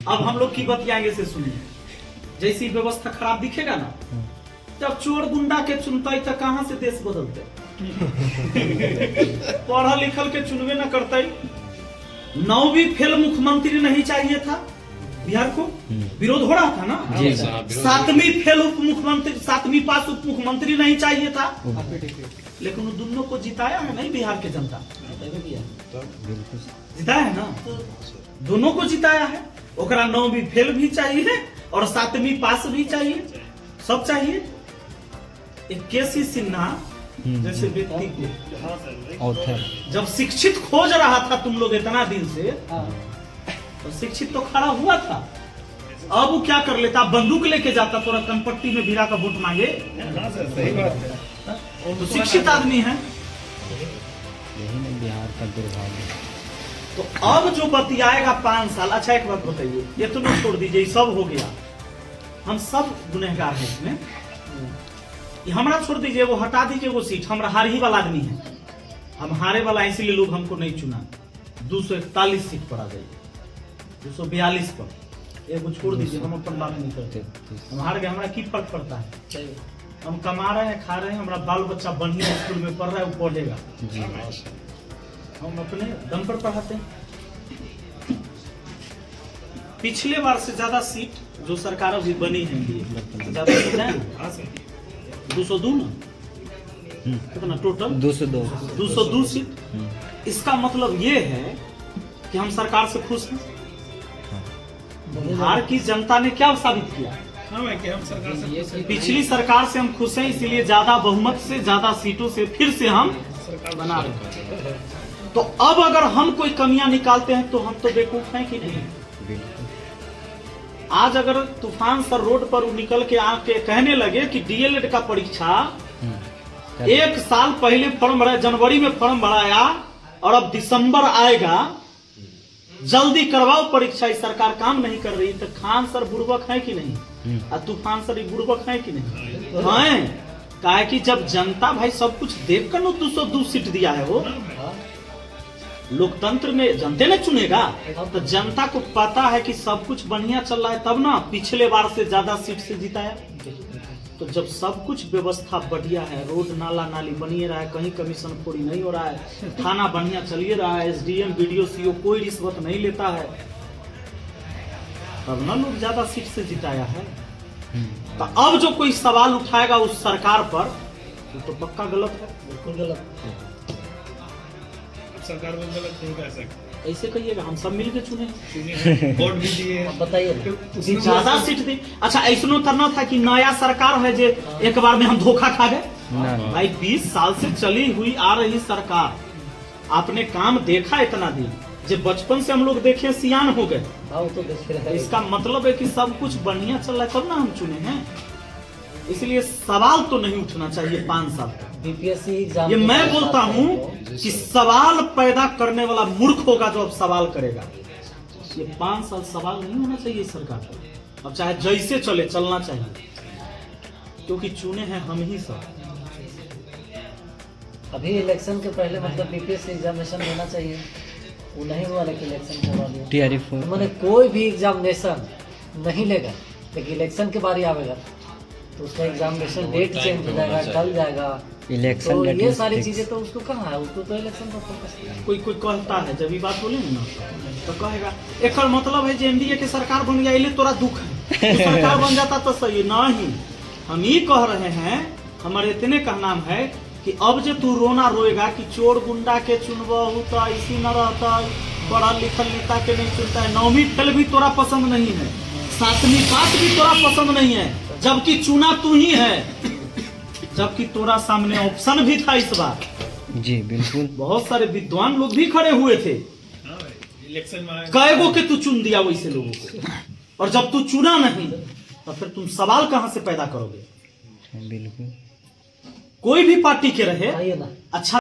अब हम लोग की बतियाएंगे से सुनिए। जैसी व्यवस्था खराब दिखेगा ना, जब चोर गुंडा के चुनता तो कहां से देश बदलते। पढ़ा लिखल के चुनवे न करते। 9वीं फेल मुख्यमंत्री नहीं चाहिए था बिहार को, विरोध हो रहा था ना। 7वीं फेल उप मुख्यमंत्री, 7वीं पास उप मुख्यमंत्री नहीं चाहिए था, लेकिन उन दोनों को जिताया है नहीं बिहार के जनता, जिताया है ना, दोनों को जिताया है। ओकरा 9वीं फेल भी चाहिए और 7वीं पास भी चाहिए, सब चाहिए। एक केसी सिन्हा जैसे व्यक्ति को जब शिक्षित खोज रहा था तुम लोग इतना दिन से, तो शिक्षित तो खड़ा हुआ था। अब वो क्या कर लेता, बंदूक लेके जाता, थोड़ा कनपट्टी में भिरा का वोट मांगे। सही बात है, तो शिक्षित आदमी है। बिहार का दुर्भाग्य। तो अब जो बतियाएगा 5 साल। अच्छा एक बात बताइए, ये तो नहीं छोड़ दीजिए, सब हो गया, हम सब गुनहगार हैं इसमें। हमारा छोड़ दीजिए, वो हटा दीजिए, वो सीट हमारा हार ही वाला आदमी है, हम हारे वाला, इसीलिए लोग हमको नहीं चुना। 241 सीट पर आ जाइए, 242 पर, एक छोड़ दीजिए, हम अपन बात नहीं करते। हम हार गए, हमारा की फर्क पड़ता है। हम कमा रहे हैं, खा रहे हैं, हमारा बाल बच्चा बढ़िया स्कूल में पढ़ रहा है, वो पढ़ेगा, हम अपने दम पर पढ़ाते हैं। पिछले बार से ज्यादा सीट जो सरकार अभी बनी है, ज्यादा सीट है 202 ना, कितना टोटल 202 सीट। इसका मतलब ये है कि हम सरकार से खुश हैं। बिहार की जनता ने क्या साबित किया, पिछली सरकार से हम खुश हैं, इसीलिए ज्यादा बहुमत से, ज्यादा सीटों से फिर से हम बना रहे हैं। तो अब अगर हम कोई कमियां निकालते हैं तो हम तो बेवकूफ हैं कि नहीं। आज अगर तूफान सर रोड पर निकल के आके कहने लगे कि डीएलएड का परीक्षा 1 साल पहले फॉर्म भरा, जनवरी में फॉर्म भराया और अब दिसंबर आएगा, जल्दी करवाओ परीक्षा, इस सरकार काम नहीं कर रही, तो खान सर बुड़बक है कि नहीं, और तूफान सर बुड़बक है कि नहीं है। काहे कि जब जनता भाई सब कुछ देखकर ना 202 सीट दिया है, वो लोकतंत्र में जनता ने चुनेगा, तो जनता को पता है कि सब कुछ बढ़िया चल रहा है, तब ना पिछले बार से ज्यादा सीट से जिताया। तो जब सब कुछ व्यवस्था बढ़िया है, रोड नाला नाली बनिए रहा है, कहीं कमीशन खोरी नहीं हो रहा है, थाना बढ़िया चलिए रहा है, एसडीएम बीडीओ सीओ कोई रिश्वत नहीं लेता है, तब ना लोग ज्यादा सीट से जिताया है। तो अब जो कोई सवाल उठाएगा उस सरकार पर, तो पक्का गलत है, बिल्कुल गलत है। सरकार में गलत नहीं कह सकते, ऐसे कहिएगा, हम सब मिलकर चुने, वोट भी दिए, बताइए ज्यादा सीट दी। अच्छा ऐसा करना था कि नया सरकार है जे एक बार में हम धोखा खा गए। भाई 20 साल से चली हुई आ रही सरकार, आपने काम देखा इतना दिन, जो बचपन से हम लोग देखे सियान हो गए, तो इसका मतलब है कि सब कुछ बढ़िया चल रहा है, तब ना हम चुने हैं। इसलिए सवाल तो नहीं उठना चाहिए 5 साल तक। बीपीएससी एग्जाम, ये मैं बोलता हूँ कि सवाल पैदा करने वाला मूर्ख होगा जो अब सवाल करेगा। ये 5 साल सवाल नहीं होना चाहिए सरकार पर, अब चाहे जैसे चले चलना चाहिए, क्योंकि चुने हैं हम ही सब। अभी इलेक्शन के पहले मतलब बीपीएससी एग्जामिनेशन होना चाहिए, वो नहीं हुआ, लेकिन इलेक्शन करवा दिया। मैंने कोई भी एग्जामिनेशन नहीं लेगा, लेकिन इलेक्शन के बारी आवेगा तो उसका एग्जामिनेशन डेट चेंज हो जाएगा, टल जाएगा इलेक्शन। तो ये सारी चीजें तो उसको कहाँ है, उसको तो इलेक्शन पर फोकस है। कोई कहता है, जब ये बात बोले ना तो कहेगा एक मतलब है एनडीए के सरकार बन गया, इसलिए तोरा दुख है, तो सरकार बन जाता तो सही नहीं। हम ये कह रहे हैं, हमारे इतने का नाम है कि अब जो तू रोना रोएगा कि चोर गुंडा के चुनबहू तो इसी न रहता, पढ़ा लिखल नेता के नहीं चुनता है, 9वीं फेल भी तोरा पसंद नहीं है, 7वीं पास भी तोरा पसंद नहीं है, जबकि चुना तू ही है, जबकि तोरा सामने ऑप्शन भी था इस बार। जी बिल्कुल, बहुत सारे विद्वान लोग भी खड़े हुए थे, इलेक्शन में कईगो के तू चुन दिया वैसे लोगों को, और जब तू चुना नहीं तो फिर तुम सवाल कहां से पैदा करोगे। बिल्कुल, कोई भी पार्टी के रहे, अच्छा